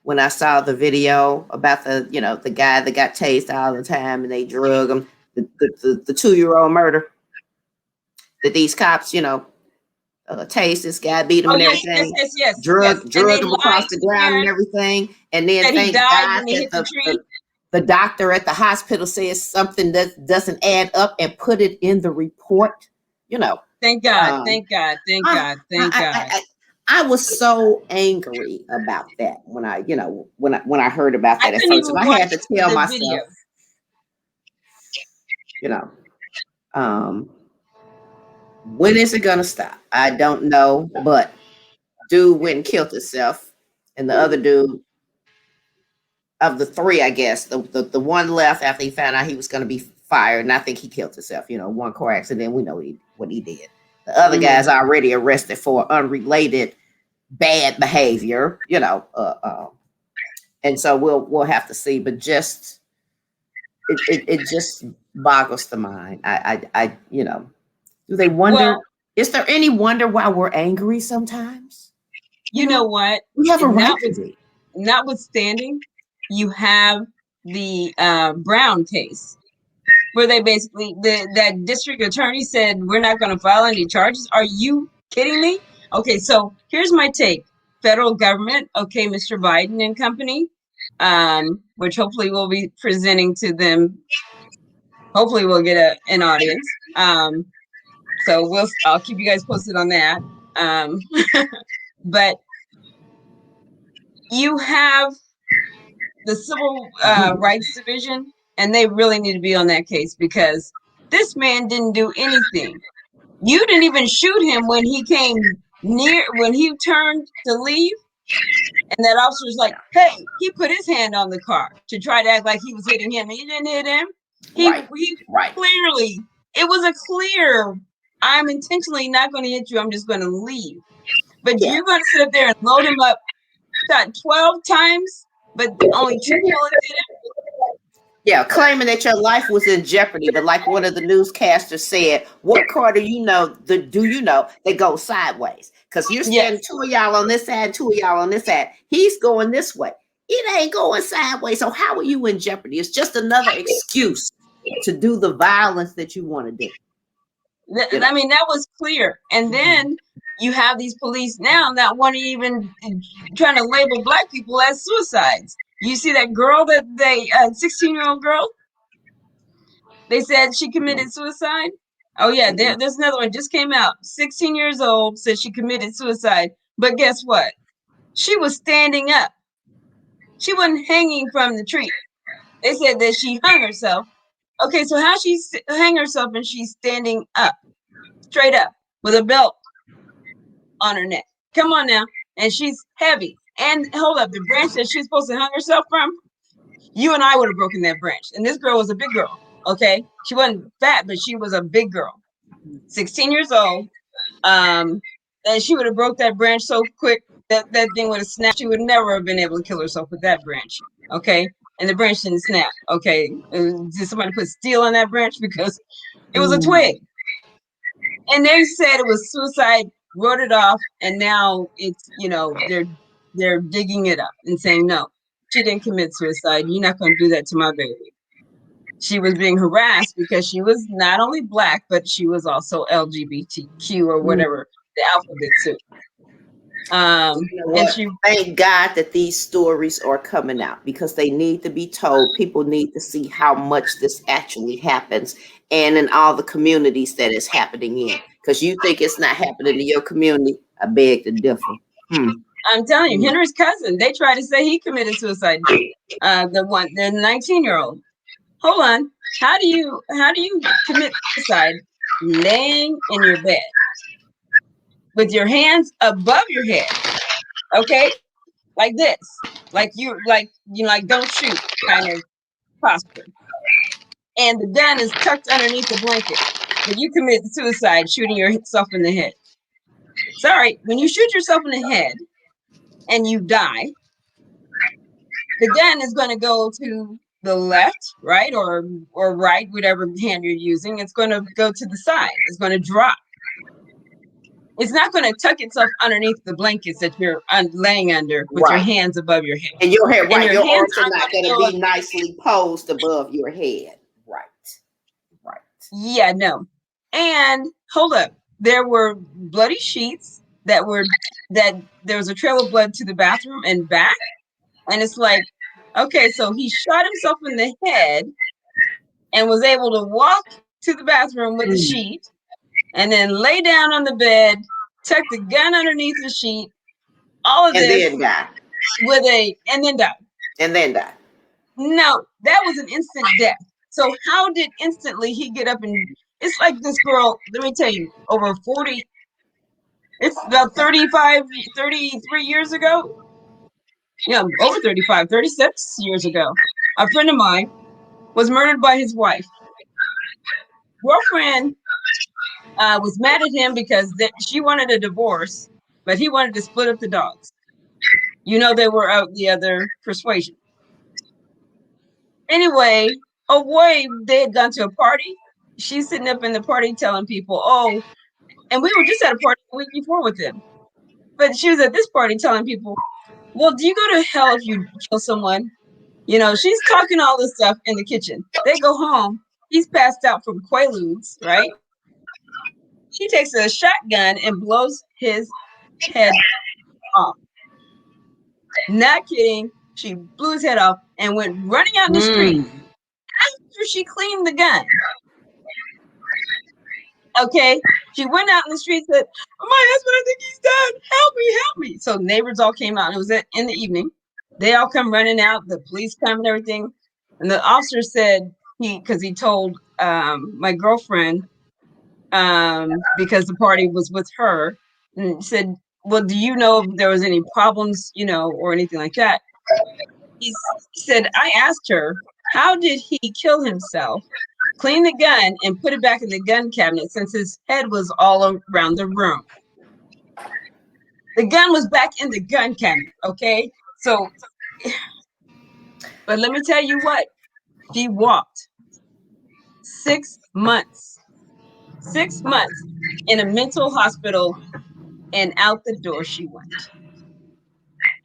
Speaker 1: when I saw the video about the guy that got tased all the time and they drug him, the 2-year-old murder that these cops, you know, tased this guy, beat him
Speaker 3: Oh
Speaker 1: and
Speaker 3: yes, yes,
Speaker 1: everything,
Speaker 3: yes, yes, yes.
Speaker 1: drug
Speaker 3: And they
Speaker 1: him across
Speaker 3: lied
Speaker 1: the
Speaker 3: to the
Speaker 1: ground and
Speaker 3: parents
Speaker 1: everything. And then
Speaker 3: that he
Speaker 1: thank
Speaker 3: died
Speaker 1: God
Speaker 3: when he
Speaker 1: that
Speaker 3: hit the tree.
Speaker 1: the doctor at the hospital says something that doesn't add up and put it in the report. You know,
Speaker 3: Thank God,
Speaker 1: um,
Speaker 3: thank God, thank
Speaker 1: I,
Speaker 3: God, thank
Speaker 1: I,
Speaker 3: God.
Speaker 1: I, I, I was so angry about that when I heard about
Speaker 3: I
Speaker 1: that at
Speaker 3: couldn't
Speaker 1: first,
Speaker 3: even
Speaker 1: and I
Speaker 3: watch
Speaker 1: had to tell
Speaker 3: the video.
Speaker 1: myself, you know, um, when is it gonna stop? I don't know, but dude went and killed himself, and the other dude of the three, I guess, the one left after he found out he was going to be fired, and I think he killed himself. One car accident. We know what he did. The other guy's already arrested for unrelated bad behavior. And so we'll have to see. But just it just boggles the mind. Do they wonder?
Speaker 3: Well,
Speaker 1: Is there any wonder why we're angry sometimes?
Speaker 3: you know what?
Speaker 1: We have a right to
Speaker 3: Notwith-
Speaker 1: be.
Speaker 3: Notwithstanding, you have the Brown case where they basically that district attorney said we're not going to file any charges. Are you kidding me? Okay, so here's my take. Federal government, okay, Mr. Biden and company, which hopefully we'll be presenting to them. Hopefully we'll get an audience. So I'll keep you guys posted on that. But you have the Civil Rights Division, and they really need to be on that case because this man didn't do anything. You didn't even shoot him when he came when he turned to leave. And that officer was like, hey, he put his hand on the car to try to act like he was hitting him. He didn't hit him. He
Speaker 1: Right.
Speaker 3: clearly, it was a clear, I'm intentionally not going to hit you. I'm just going to leave. But you're going to sit up there and load him up, shot 12 times, but only 2 bullets hit him.
Speaker 1: Yeah, claiming that your life was in jeopardy, but like one of the newscasters said, what car do you know that goes sideways? Because you're standing two of y'all on this side, two of y'all on this side. He's going this way. It ain't going sideways. So how are you in jeopardy? It's just another excuse to do the violence that you want to do.
Speaker 3: I mean, that was clear. And then you have these police now that want to even trying to label black people as suicides. You see that girl 16-year-old girl, they said she committed suicide. Oh yeah, there's another one just came out. 16 years old, said she committed suicide. But guess what? She was standing up. She wasn't hanging from the tree. They said that she hung herself. Okay, so how she hang herself and she's standing up, straight up, with a belt on her neck. Come on now. And she's heavy. And hold up, the branch that she's supposed to hang herself from, you and I would have broken that branch. And this girl was a big girl, okay? She wasn't fat, but she was a big girl. 16 years old. And she would have broke that branch so quick that thing would have snapped. She would never have been able to kill herself with that branch, okay? And the branch didn't snap, okay? Did somebody put steel on that branch? Because it was a twig. And they said it was suicide, wrote it off, and now it's, they're digging it up and saying, no, she didn't commit suicide. You're not going to do that to my baby. She was being harassed because she was not only Black, but she was also LGBTQ or whatever the alphabet soup. And
Speaker 1: thank God that these stories are coming out because they need to be told. People need to see how much this actually happens and in all the communities that it's happening in. Because you think it's not happening in your community, I beg to differ.
Speaker 3: I'm telling you, Henry's cousin, they tried to say he committed suicide. The 19-year-old. Hold on. How do you commit suicide laying in your bed with your hands above your head? Okay? Like this. Like don't shoot kind of posture. And the gun is tucked underneath the blanket. But you commit suicide shooting yourself in the head. Sorry, when you shoot yourself in the head and you die, the gun is going to go to the left, right, or right, whatever hand you're using. It's going to go to the side. It's going to drop. It's not going to tuck itself underneath the blankets that you're laying under with your hands above your head.
Speaker 1: And your head, right? Your arms are
Speaker 3: not
Speaker 1: not going to be nicely posed above your head. Right.
Speaker 3: Yeah, no. And hold up. there were bloody sheets that there was a trail of blood to the bathroom and back. And it's like, okay, so he shot himself in the head and was able to walk to the bathroom with the sheet and then lay down on the bed, tuck the gun underneath the sheet, all of
Speaker 1: And
Speaker 3: this
Speaker 1: then die.
Speaker 3: and then die.
Speaker 1: And then die.
Speaker 3: No, that was an instant death. So how did instantly he get up and it's like this girl, let me tell you, over 40, it's about 35, 33 years ago. Yeah, over 35, 36 years ago. A friend of mine was murdered by his wife. Girlfriend was mad at him because she wanted a divorce, but he wanted to split up the dogs. You know, they were out the other persuasion. Anyway, oh boy, they had gone to a party. She's sitting up in the party telling people, oh, and we were just at a party the week before with them. But she was at this party telling people, well, do you go to hell if you kill someone? You know, she's talking all this stuff in the kitchen. They go home. He's passed out from Quaaludes, right? She takes a shotgun and blows his head off. Not kidding. She blew his head off and went running out in the street after she cleaned the gun. Okay, she went out in the street and said, oh, my husband, I think he's dead. Help me, help me. So neighbors all came out. It was in the evening. They all come running out. The police come and everything. And the officer said, because he told my girlfriend, because the party was with her, and said, well, do you know if there was any problems, you know, or anything like that? He said, I asked her, how did he kill himself, clean the gun, and put it back in the gun cabinet since his head was all around the room? The gun was back in the gun cabinet, okay? So, but let me tell you what, she walked 6 months, 6 months in a mental hospital, and out the door she went.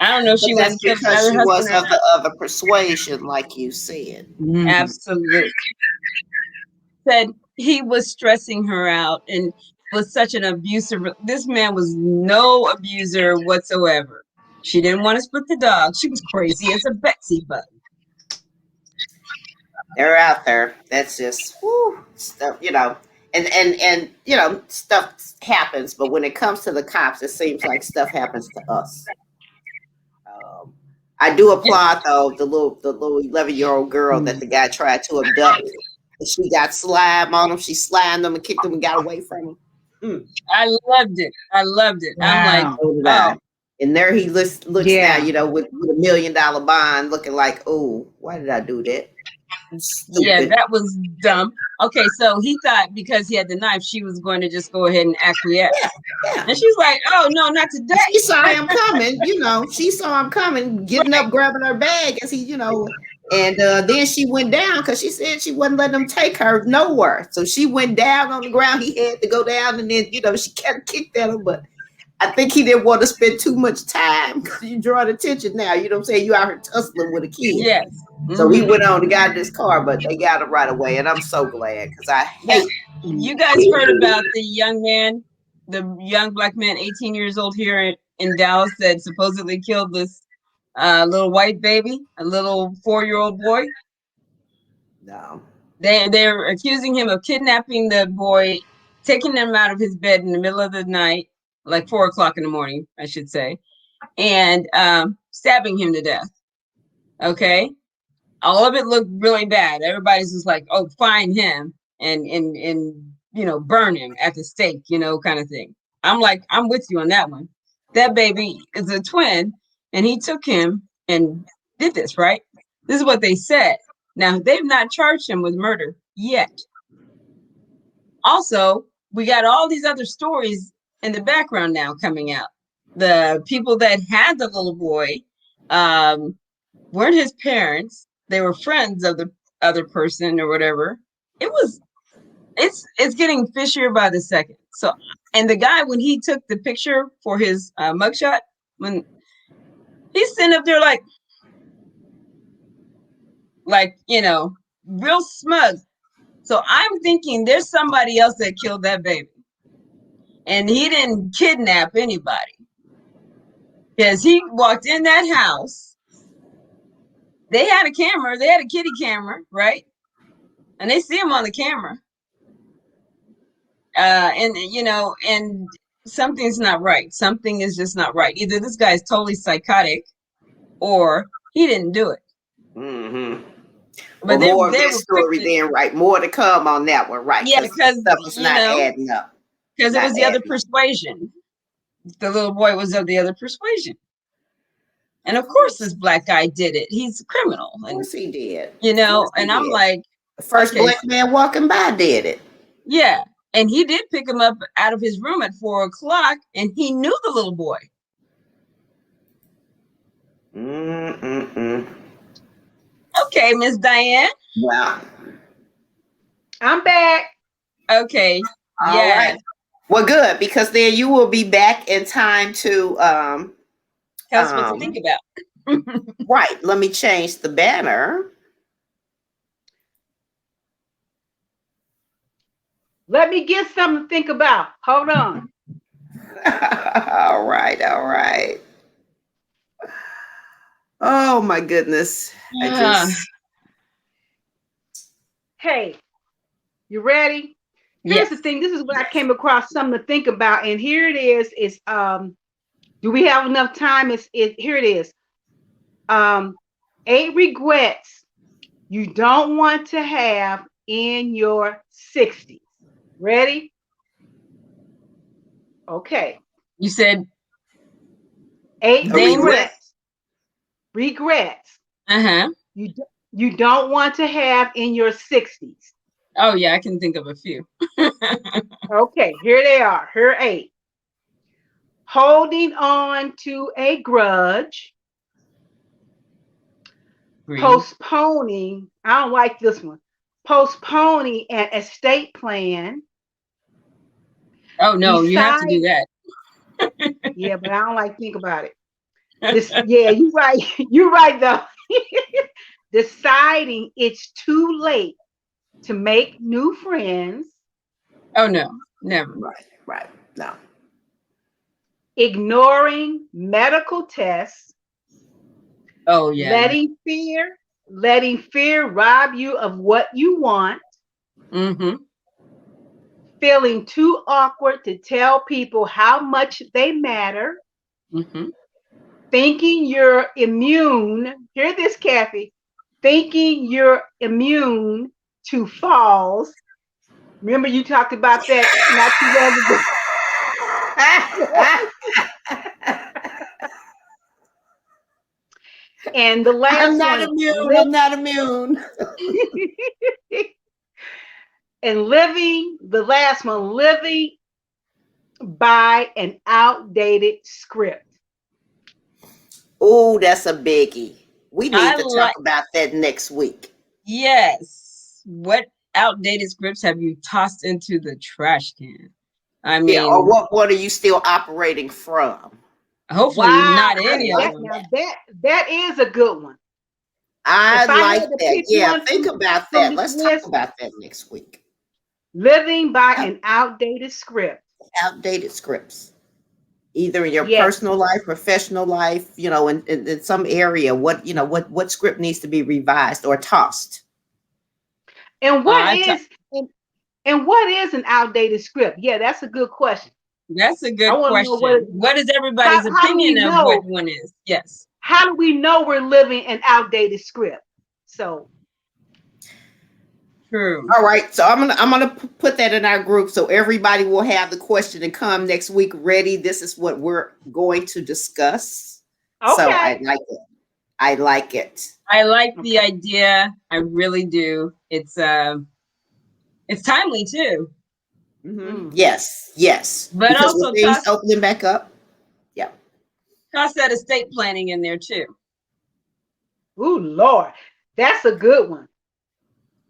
Speaker 3: I don't know if
Speaker 1: But
Speaker 3: she
Speaker 1: that's
Speaker 3: was killed by
Speaker 1: because
Speaker 3: her
Speaker 1: she was
Speaker 3: husband or
Speaker 1: of the
Speaker 3: not.
Speaker 1: other persuasion, like you said.
Speaker 3: Absolutely. Said he was stressing her out and was such an abusive. This man was no abuser whatsoever. She didn't want to split the dog. She was crazy as a Betsy bug.
Speaker 1: They're out there. That's just stuff, and stuff happens. But when it comes to the cops, it seems like stuff happens to us. Um, I do
Speaker 3: Yeah.
Speaker 1: applaud though the little 11-year-old girl that the guy tried to abduct. And she got slime on him. She slimed him and kicked him and got away from him.
Speaker 3: I loved it. I loved it. I'm like,
Speaker 2: Wow.
Speaker 1: So did I.
Speaker 3: oh,
Speaker 1: And there he looks now,
Speaker 2: Yeah.
Speaker 1: with $1 million bond, looking like, oh, why did I do that?
Speaker 3: yeah,
Speaker 1: Stupid.
Speaker 3: that was dumb. Okay, so he thought because he had the knife, she was going to just go ahead and acquiesce.
Speaker 1: Yeah.
Speaker 3: And she's like, oh, no, not today.
Speaker 1: She saw him coming, She saw him coming, getting up, grabbing her bag as he, and then she went down because she said she wasn't letting him take her nowhere. So she went down on the ground. He had to go down, and then she kind of kicked at him, but I think he didn't want to spend too much time because you draw attention now. You know what I'm saying? You out here tussling with a kid.
Speaker 3: Yes.
Speaker 1: So he went on and got in his car, but they got him right away, and I'm so glad because I
Speaker 3: Now,
Speaker 1: hate.
Speaker 3: you guys heard about the young man, the young black man, 18 years old here in Dallas that supposedly killed this little white baby, a little 4-year-old boy?
Speaker 1: No.
Speaker 3: They're accusing him of kidnapping the boy, taking him out of his bed in the middle of the night, like 4 o'clock in the morning, I should say, and stabbing him to death. Okay, all of it looked really bad. Everybody's just like, "Oh, find him and burn him at the stake, kind of thing." I'm like, I'm with you on that one. That baby is a twin, and he took him and did this, right? This is what they said. Now, they've not charged him with murder yet. Also, we got all these other stories in the background now coming out. The people that had the little boy weren't his parents. They were friends of the other person or whatever. It's getting fishier by the second. So, and the guy, when he took the picture for his mugshot, when he's sitting up there real smug. So I'm thinking there's somebody else that killed that baby. And he didn't kidnap anybody. Because he walked in that house. They had a camera. They had a kitty camera, right? And they see him on the camera. And something's not right. Something is just not right. Either this guy's totally psychotic or he didn't do it.
Speaker 1: Mm-hmm.
Speaker 3: But
Speaker 1: well, more of
Speaker 3: they
Speaker 1: that
Speaker 3: were
Speaker 1: story then, right? More to come on that one, right?
Speaker 3: Yeah, because
Speaker 1: stuff is not adding up.
Speaker 3: Because it was the other persuasion. The little boy was of the other persuasion. And of course this black guy did it. He's a criminal.
Speaker 1: Of course he did.
Speaker 3: And I'm like,
Speaker 1: the first black man walking by did it.
Speaker 3: Yeah. And he did pick him up out of his room at 4 o'clock, and he knew the little boy. Okay, Miss Diane.
Speaker 1: Wow.
Speaker 2: I'm back.
Speaker 3: Okay.
Speaker 1: All right. Well, good, because then you will be back in time to
Speaker 3: tell us what to think about.
Speaker 1: Right. Let me change the banner.
Speaker 2: Let me get something to think about. Hold on.
Speaker 1: All right. Oh my goodness.
Speaker 2: Hey, you ready? Here's the thing. This is what I came across, something to think about. And here it is. It's do we have enough time? Here it is. 8 regrets you don't want to have in your 60s. Ready? Okay.
Speaker 3: You said
Speaker 2: 8 regrets. You don't want to have in your 60s.
Speaker 3: Oh yeah, I can think of a few.
Speaker 2: Okay, here they are. Here are 8. Holding on to a grudge. Postponing. I don't like this one. Postponing an estate plan.
Speaker 3: Oh no, you have to do that.
Speaker 2: Yeah, but I don't like to think about it. Yeah, you're right. You're right though. Deciding it's too late to make new friends.
Speaker 3: Oh no, never.
Speaker 1: Right. No.
Speaker 2: Ignoring medical tests.
Speaker 3: Oh yeah.
Speaker 2: Letting fear rob you of what you want. Feeling too awkward to tell people how much they matter. Thinking you're immune. Hear this, Kathy. Thinking you're immune to falls. Remember you talked about that not too long ago. And the last
Speaker 1: I'm not immune. I'm not immune.
Speaker 2: And the last one, living by an outdated script.
Speaker 1: Oh, that's a biggie. We need to talk about that next week.
Speaker 3: Yes. What outdated scripts have you tossed into the trash can? I mean,
Speaker 1: or what are you still operating from?
Speaker 3: Hopefully not any of them.
Speaker 2: Now that is a good one.
Speaker 1: I like that. Yeah, think about that. Let's talk about that next week.
Speaker 2: Living by an outdated script.
Speaker 1: Outdated scripts. Either in your personal life, professional life, in some area, what script needs to be revised or tossed.
Speaker 2: And what is an outdated script? Yeah, that's a good question.
Speaker 3: That's a good question. What is everybody's opinion of what one is? Yes.
Speaker 2: How do we know we're living an outdated script? So
Speaker 3: true.
Speaker 1: All right. So I'm gonna put that in our group so everybody will have the question and come next week ready. This is what we're going to discuss. Okay. So I like it. I like
Speaker 3: the idea. I really do. It's timely too.
Speaker 1: Yes.
Speaker 3: But
Speaker 1: because
Speaker 3: also
Speaker 1: things opening back up. Yeah.
Speaker 3: Toss that estate planning in there too.
Speaker 2: Ooh, Lord, that's a good one.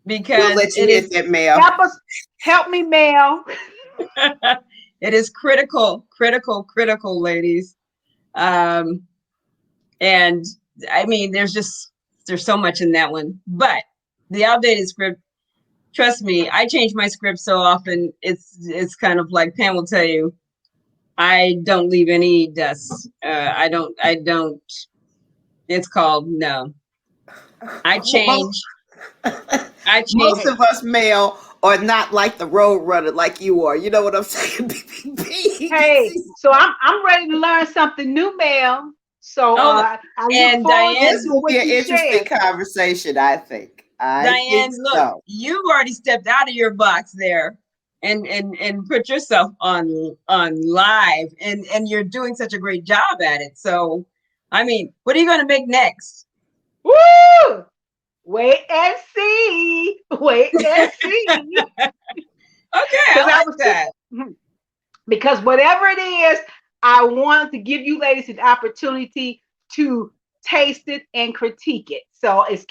Speaker 3: Because
Speaker 1: we'll let you hit that, Mel.
Speaker 2: Help me, Mel.
Speaker 3: It is critical, ladies. And I mean, there's so much in that one. But the outdated script, trust me, I change my script so often. It's kind of like Pam will tell you. I don't leave any dust. I don't. It's called no. I
Speaker 1: Most,
Speaker 3: change. I change.
Speaker 1: most of us male are not like the road runner like you are. You know what I'm saying?
Speaker 2: Hey, so I'm ready to learn something new, Mel. So
Speaker 3: Oh,
Speaker 2: I look
Speaker 3: and
Speaker 2: forward to
Speaker 1: This
Speaker 3: Diane,
Speaker 1: will be
Speaker 2: what
Speaker 1: an
Speaker 2: you
Speaker 1: interesting
Speaker 2: share.
Speaker 1: conversation, I think. I think
Speaker 3: Diane, look,
Speaker 1: so.
Speaker 3: you've already stepped out of your box there and put yourself on live, and you're doing such a great job at it. So, I mean, what are you going to make next?
Speaker 2: Woo! Wait and see. Wait and see.
Speaker 3: Okay, I
Speaker 2: Because I
Speaker 3: like
Speaker 2: was
Speaker 3: that.
Speaker 2: because whatever it is, I wanted to give you ladies an opportunity to taste it and critique it. So it's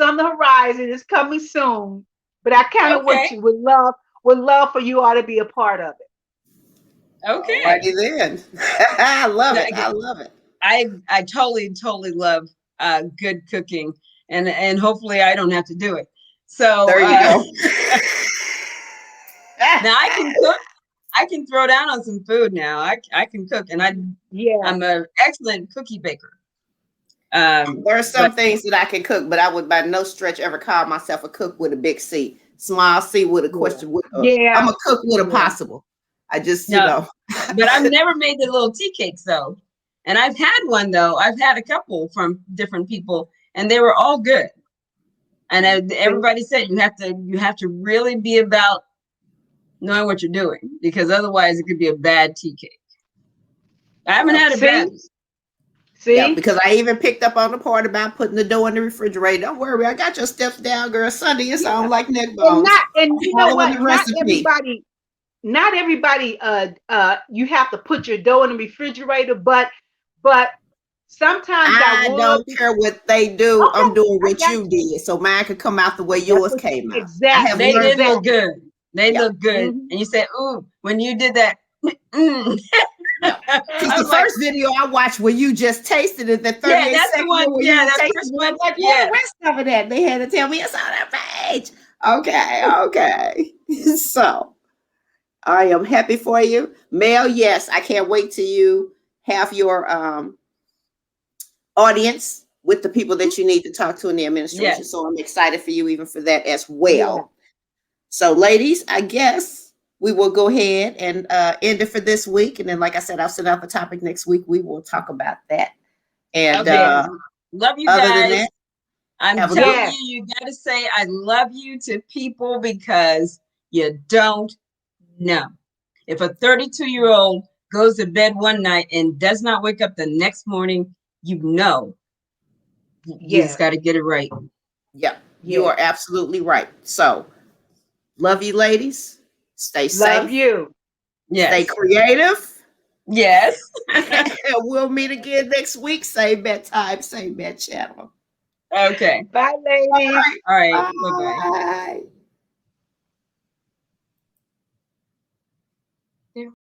Speaker 2: on the horizon. It's coming soon. But I kind of
Speaker 3: Okay,
Speaker 2: would love for you all to be a part of it.
Speaker 3: okay.
Speaker 1: Alrighty then. I love
Speaker 3: Yeah,
Speaker 1: it. I love it.
Speaker 3: I totally love good cooking, and hopefully I don't have to do it. So
Speaker 1: There you go.
Speaker 3: now I can cook. I can throw down on some food now. I can cook, and
Speaker 2: Yeah.
Speaker 3: I'm an excellent cookie baker.
Speaker 1: There are
Speaker 3: But
Speaker 1: some things that I can cook, but I would by no stretch ever call myself a cook with a big C. Small C with a
Speaker 2: Yeah.
Speaker 1: question. I'm
Speaker 2: Yeah.
Speaker 1: a cook with a
Speaker 2: Yeah.
Speaker 1: possible. I just,
Speaker 3: no, but I've never made the little tea cakes though. And I've had one though. I've had a couple from different people, and they were all good. And
Speaker 2: See?
Speaker 3: everybody said you have to really be about knowing what you're doing, because otherwise it could be a bad tea cake. I haven't had a bad.
Speaker 2: See?
Speaker 1: yeah,
Speaker 2: See?
Speaker 1: because I even picked up on the part about putting the dough in the refrigerator. Don't worry, I got your steps down, girl. Sunday is on
Speaker 2: Yeah.
Speaker 1: like neck
Speaker 2: And
Speaker 1: bones.
Speaker 2: not and
Speaker 1: I'm
Speaker 2: you know
Speaker 1: following
Speaker 2: what?
Speaker 1: the recipe.
Speaker 2: Not everybody you have to put your dough in the refrigerator, but sometimes I
Speaker 1: I
Speaker 2: would.
Speaker 1: don't care what they do. I'm
Speaker 2: Okay,
Speaker 1: doing
Speaker 2: I
Speaker 1: what
Speaker 2: got
Speaker 1: you
Speaker 2: you.
Speaker 1: did. So mine could come out the way
Speaker 2: That's
Speaker 1: yours
Speaker 2: what
Speaker 1: came out. I have
Speaker 2: exactly,
Speaker 3: They
Speaker 1: learned.
Speaker 3: did look
Speaker 2: exactly.
Speaker 3: good. They
Speaker 1: Yeah,
Speaker 3: look good.
Speaker 2: Hmm.
Speaker 3: And you said, "Ooh, when you did that." Mm.
Speaker 1: yeah. Because
Speaker 3: I
Speaker 1: the
Speaker 3: was like,
Speaker 1: first video I watched where you just tasted it, the
Speaker 3: yeah,
Speaker 1: 38
Speaker 3: that's the
Speaker 1: second one
Speaker 3: one.
Speaker 1: where you
Speaker 3: Yeah,
Speaker 1: were
Speaker 3: that
Speaker 1: tasting
Speaker 3: first
Speaker 1: it, I'm
Speaker 3: one.
Speaker 1: like, where the
Speaker 3: Yeah.
Speaker 1: rest of it at? They had to tell me it's on that page. Okay, okay. So I am happy for you. Mel, yes, I can't wait till you have your audience with the people that you need to talk to in the administration.
Speaker 3: Yes.
Speaker 1: So I'm excited for you even for that as
Speaker 2: Yeah.
Speaker 1: well. So, ladies, I guess we will go ahead and end it for this week. And then, like I said, I'll send out the topic next week. We will talk about that. And
Speaker 3: Okay. Love you
Speaker 1: other than
Speaker 3: guys.
Speaker 1: that,
Speaker 3: I'm
Speaker 1: have a good
Speaker 3: telling
Speaker 2: Yes.
Speaker 3: you, you got to say I love you to people, because you don't know. If a 32-year-old goes to bed one night and does not wake up the next morning, you know, you just
Speaker 2: Yeah.
Speaker 3: got to get it right.
Speaker 1: yeah, you
Speaker 2: Yeah.
Speaker 1: are absolutely right. So, love you, ladies. Stay
Speaker 2: Love
Speaker 1: safe,
Speaker 2: you.
Speaker 1: stay
Speaker 3: Yes.
Speaker 1: creative.
Speaker 3: Yes.
Speaker 1: And we'll meet again next week. Same bad time, same bad channel.
Speaker 3: Okay.
Speaker 2: Bye,
Speaker 1: All
Speaker 2: ladies.
Speaker 3: All right. Bye bye.
Speaker 1: right. Bye.